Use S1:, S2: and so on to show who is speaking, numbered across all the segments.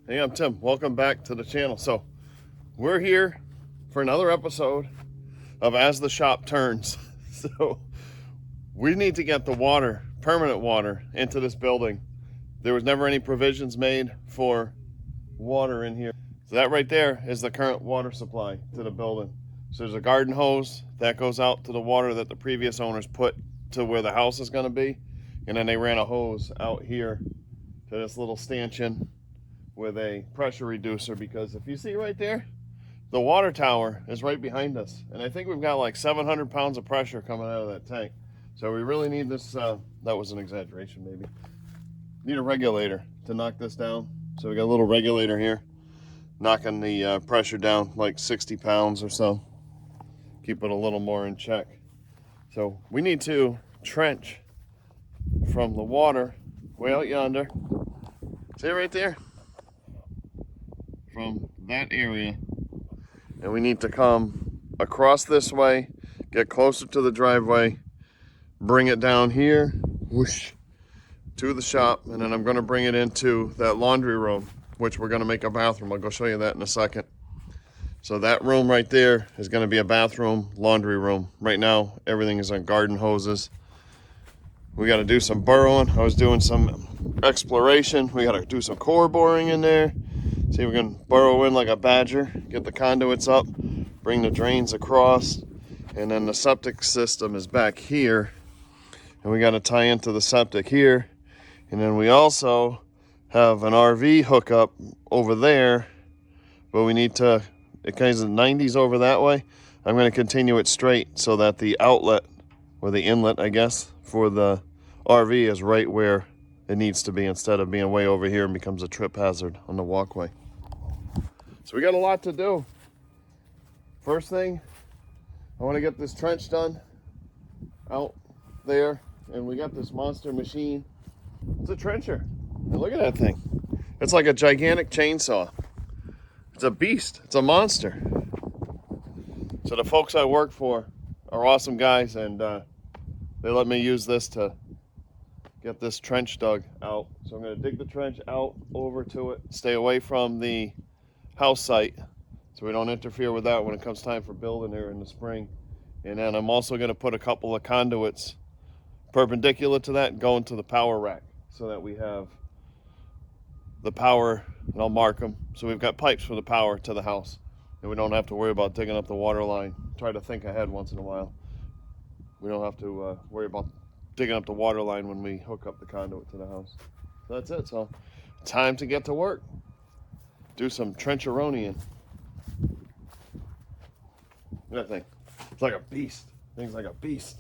S1: Hey, I'm Tim. Welcome back to the channel. So we're here for another episode of As the Shop Turns. So we need to get the water, permanent water, into this building. There was never any provisions made for water in here. So that right there is the current water supply to the building. So there's a garden hose that goes out to the water that the previous owners put to where the house is going to be. And then they ran a hose out here to this little stanchion with a pressure reducer, because if you see right there, the water tower is right behind us. And I think we've got like 700 pounds of pressure coming out of that tank. So we really need this, that was an exaggeration maybe. Need a regulator to knock this down. So we got a little regulator here, knocking the pressure down like 60 pounds or so. Keep it a little more in check. So we need to trench from the water way out yonder. See it right there? From that area, and we need to come across this way, get closer to the driveway, bring it down here, whoosh, to the shop, and then I'm going to bring it into that laundry room, which we're going to make a bathroom. I'll go show you that in a second. So that room right there is going to be a bathroom, laundry room. Right now everything is on garden hoses. We got to do some burrowing. I was doing some exploration. We got to do some core boring in there. See if we can burrow in like a badger, get the conduits up, bring the drains across, and then the septic system is back here. And we got to tie into the septic here. And then we also have an RV hookup over there, but we need to, it kind of 90s over that way. I'm going to continue it straight so that the outlet, or the inlet, I guess, for the RV is right where it needs to be, instead of being way over here and becomes a trip hazard on the walkway. So we got a lot to do. First thing, I want to get this trench done out there, and we got this monster machine. It's a trencher. And look at that thing. It's like a gigantic chainsaw. It's a beast. It's a monster. So the folks I work for are awesome guys, and they let me use this to get this trench dug out. So I'm going to dig the trench out over to it, stay away from the house site so we don't interfere with that when it comes time for building here in the spring. And then I'm also going to put a couple of conduits perpendicular to that and go into the power rack so that we have the power, and I'll mark them so we've got pipes for the power to the house, and we don't have to worry about digging up the water line. Try to think ahead once in a while. We don't have to worry about digging up the water line when we hook up the conduit to the house. So that's it. So time to get to work. Do some trencheronian. Look at that thing. It's like a beast. Thing's like a beast.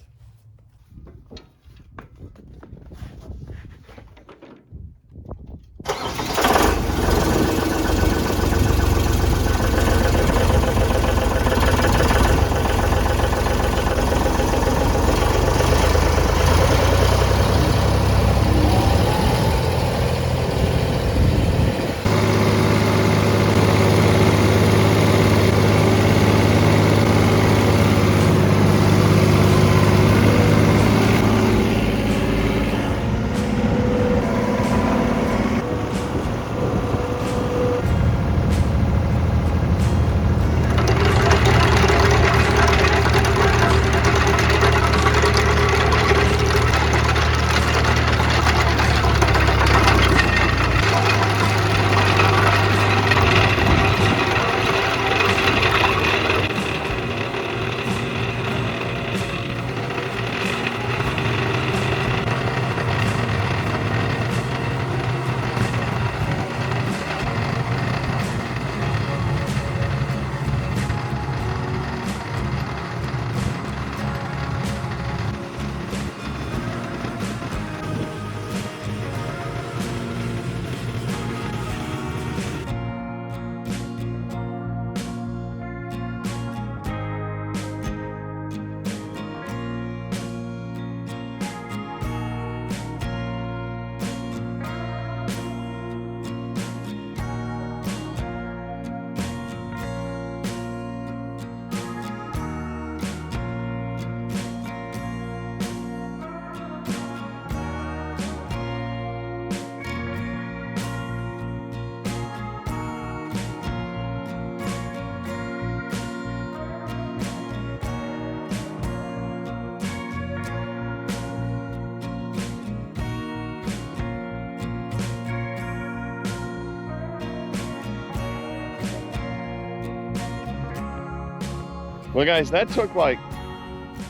S1: Well, guys, that took like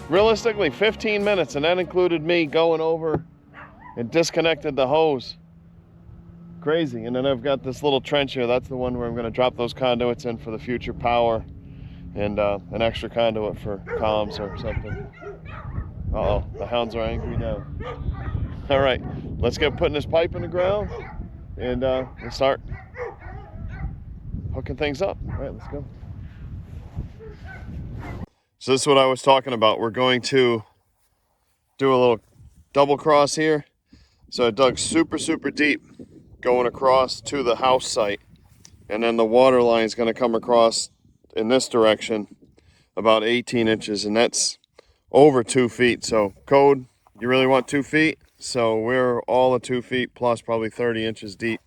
S1: realistically 15 minutes, and that included me going over and disconnected the hose. Crazy. And then I've got this little trench here. That's the one where I'm going to drop those conduits in for the future power and an extra conduit for comms or something. Uh-oh, the hounds are angry now. All right, let's get putting this pipe in the ground and we'll start hooking things up. All right, let's go. So this is what I was talking about. We're going to do a little double cross here. So I dug super, super deep going across to the house site. And then the water line is going to come across in this direction about 18 inches. And that's over 2 feet. So code, you really want 2 feet. So we're all at 2 feet plus probably 30 inches deep.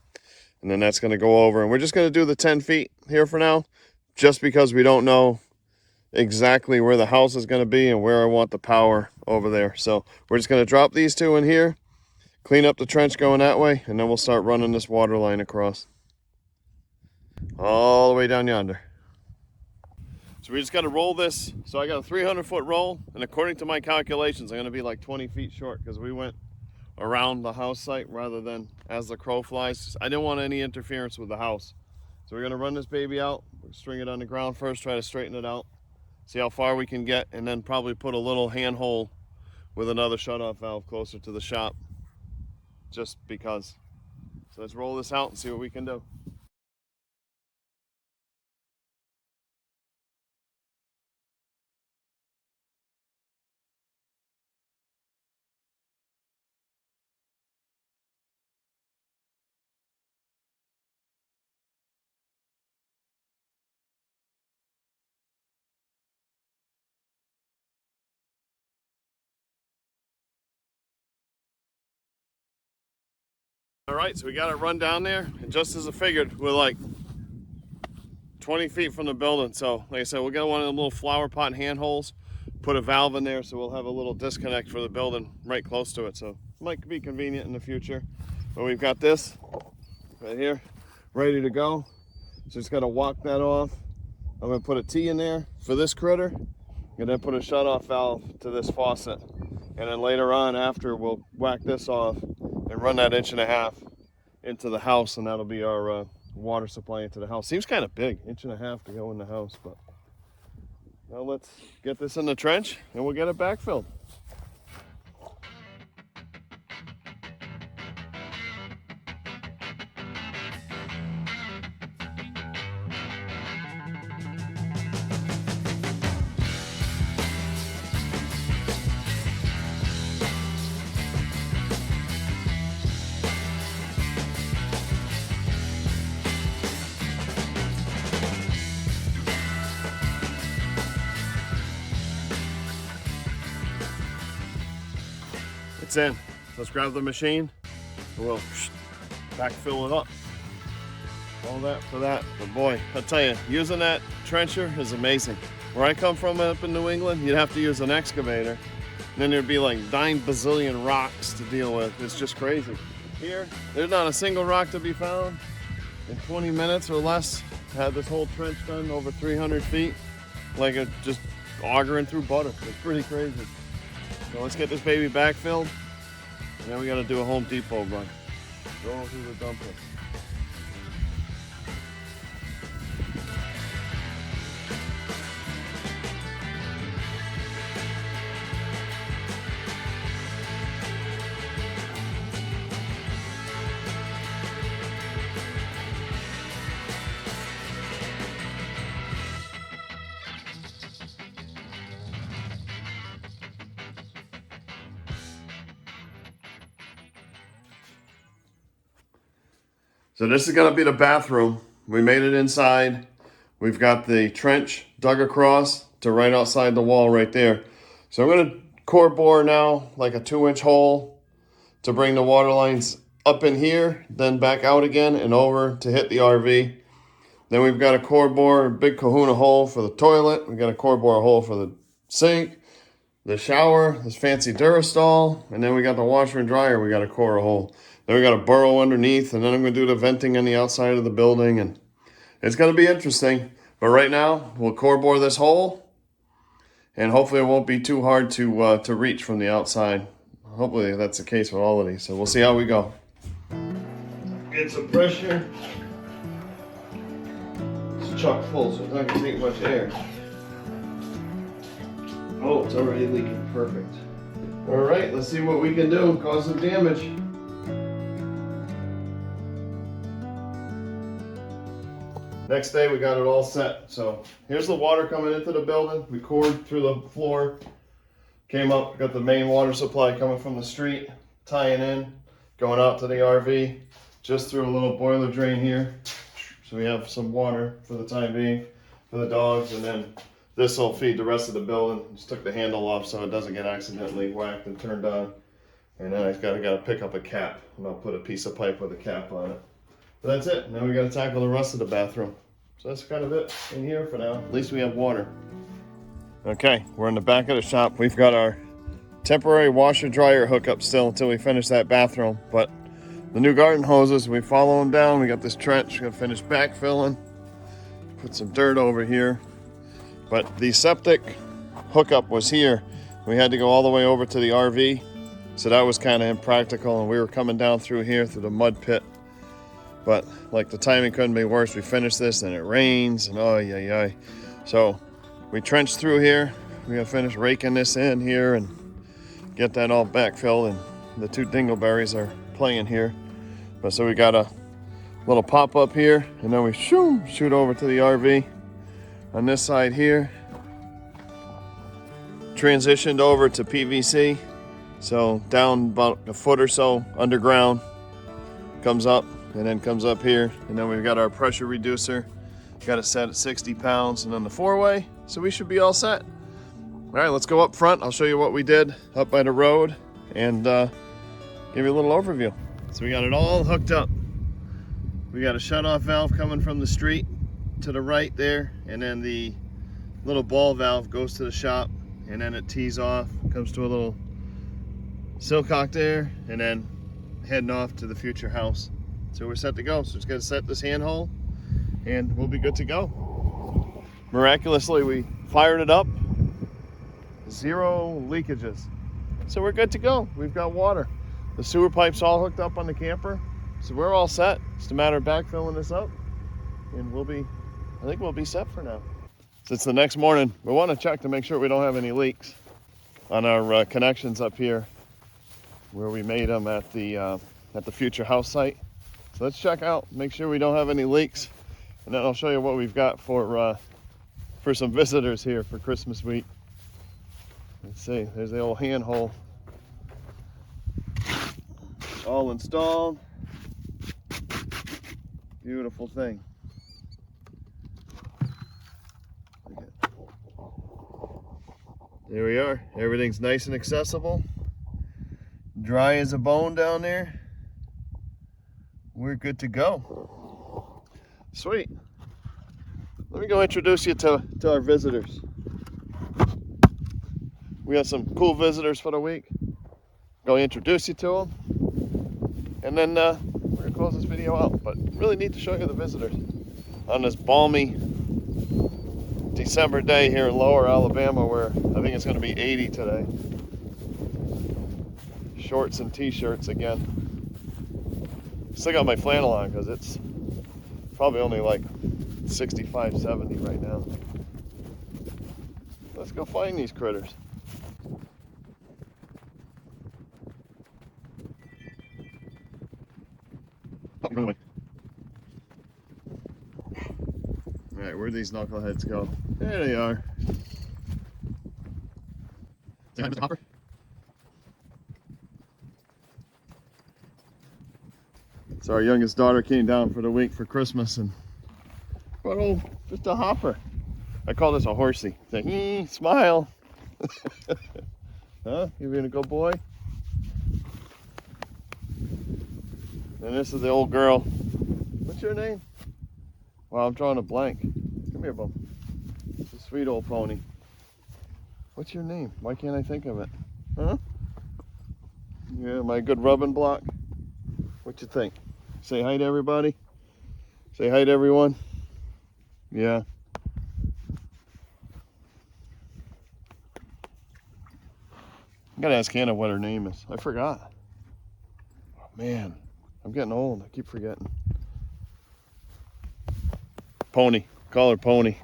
S1: And then that's going to go over. And we're just going to do the 10 feet here for now. Just because we don't know exactly where the house is going to be and where I want the power over there. So we're just going to drop these two in here, clean up the trench going that way, and then we'll start running this water line across all the way down yonder. So we just got to roll this. So I got a 300-foot roll, and according to my calculations, I'm going to be like 20 feet short because we went around the house site rather than as the crow flies. I didn't want any interference with the house. So we're going to run this baby out, string it on the ground first, try to straighten it out, see how far we can get, and then probably put a little handhole with another shutoff valve closer to the shop, just because. So let's roll this out and see what we can do. All right, so we got it run down there, and just as I figured, we're like 20 feet from the building. So like I said, we'll get one of the little flower pot handholds, put a valve in there so we'll have a little disconnect for the building right close to it. So it might be convenient in the future. But we've got this right here, ready to go. So just gotta walk that off. I'm gonna put a T in there for this critter, and then put a shutoff valve to this faucet. And then later on after, we'll whack this off and run that 1.5 inches into the house, and that'll be our water supply into the house. Seems kind of big, 1.5 inches to go in the house, but now let's get this in the trench and we'll get it backfilled. It's in. Let's grab the machine and we'll backfill it up. All that for that. But boy, I'll tell you, using that trencher is amazing. Where I come from up in New England, you'd have to use an excavator. And then there'd be like 9 bazillion rocks to deal with. It's just crazy. Here, there's not a single rock to be found. In 20 minutes or less, I had this whole trench done over 300 feet. Like it just augering through butter. It's pretty crazy. So let's get this baby backfilled. And then we gotta do a Home Depot run. Go through the dumper. So this is gonna be the bathroom. We made it inside. We've got the trench dug across to right outside the wall right there. So I'm gonna core bore now like a 2-inch hole to bring the water lines up in here, then back out again and over to hit the RV. Then we've got a core bore, a big kahuna hole for the toilet. We've got a core bore hole for the sink, the shower, this fancy Durastall, and then we got the washer and dryer. We got a core hole. Then we got a burrow underneath, and then I'm gonna do the venting on the outside of the building, and it's gonna be interesting. But right now, we'll core bore this hole, And hopefully it won't be too hard to reach from the outside. Hopefully that's the case with all of these. So we'll see how we go. Get some pressure. It's chock full, so it's not gonna take much air. Oh, it's already leaking. Perfect. All right, let's see what we can do. Cause some damage. Next day we got it all set. So here's the water coming into the building. We cored through the floor. Came up, got the main water supply coming from the street, tying in, going out to the RV, just through a little boiler drain here. So we have some water for the time being for the dogs, and then this will feed the rest of the building. Just took the handle off so it doesn't get accidentally whacked and turned on. And then I gotta pick up a cap, and I'll put a piece of pipe with a cap on it. But that's it. Now we gotta tackle the rest of the bathroom. So that's kind of it in here for now. At least we have water. Okay, we're in the back of the shop. We've got our temporary washer dryer hookup still until we finish that bathroom. But the new garden hoses, we follow them down. We got this trench, gonna finish backfilling. Put some dirt over here. But the septic hookup was here. We had to go all the way over to the RV. So that was kind of impractical, and we were coming down through here through the mud pit. But like the timing couldn't be worse. We finished this and it rains and oh yeah. So we trenched through here. We're gonna finish raking this in here and get that all backfilled, and the two dingleberries are playing here. But so we got a little pop up here, and then we shoot over to the RV. On this side here, transitioned over to PVC. So down about a foot or so underground, comes up and then comes up here. And then we've got our pressure reducer. Got it set at 60 pounds and then the 4-way. So we should be all set. All right, let's go up front. I'll show you what we did up by the road and give you a little overview. So we got it all hooked up. We got a shutoff valve coming from the street to the right there, and then the little ball valve goes to the shop, and then it tees off, comes to a little silcock there, and then heading off to the future house. So we're set to go. So just gotta set this handhole and we'll be good to go. Miraculously, we fired it up. 0 leakages. So we're good to go. We've got water. The sewer pipe's all hooked up on the camper. So we're all set. It's a matter of backfilling this up, and I think we'll be set for now. So it's the next morning. We want to check to make sure we don't have any leaks on our connections up here where we made them at the future house site. So let's check out, make sure we don't have any leaks, and then I'll show you what we've got for some visitors here for Christmas week. Let's see, there's the old handhole. All installed. Beautiful thing. There we are. Everything's nice and accessible. Dry as a bone down there. We're good to go. Sweet. Let me go introduce you to our visitors. We got some cool visitors for the week. Go introduce you to them. And then we're gonna close this video out. But really need to show you the visitors on this balmy December day here in Lower Alabama, where I think it's gonna be 80 today. Shorts and t-shirts again. Still got my flannel on because it's probably only like 65, 70 right now. Let's go find these critters. All right, where'd these knuckleheads go? There they are. Say hi, Mr. Hopper. So our youngest daughter came down for the week for Christmas and brought just a hopper. I call this a horsey. Say, smile. Huh? You being a good boy? And this is the old girl. What's your name? Well, I'm drawing a blank. Come here, Bum. It's a sweet old pony. What's your name? Why can't I think of it? Huh? Yeah, my good rubbing block. What you think? Say hi to everybody. Say hi to everyone. Yeah. I gotta ask Hannah what her name is. I forgot. Oh, man, I'm getting old. I keep forgetting. Pony. Call her Pony.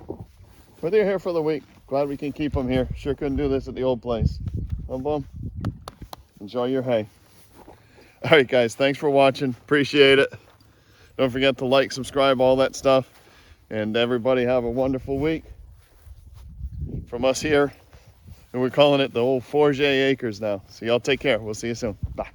S1: But they're here for the week. Glad we can keep them here. Sure couldn't do this at the old place. Huh, Bum? Enjoy your hay. All right, guys. Thanks for watching. Appreciate it. Don't forget to like, subscribe, all that stuff. And everybody have a wonderful week. From us here. And we're calling it the old Forget Acres now. So y'all take care. We'll see you soon. Bye.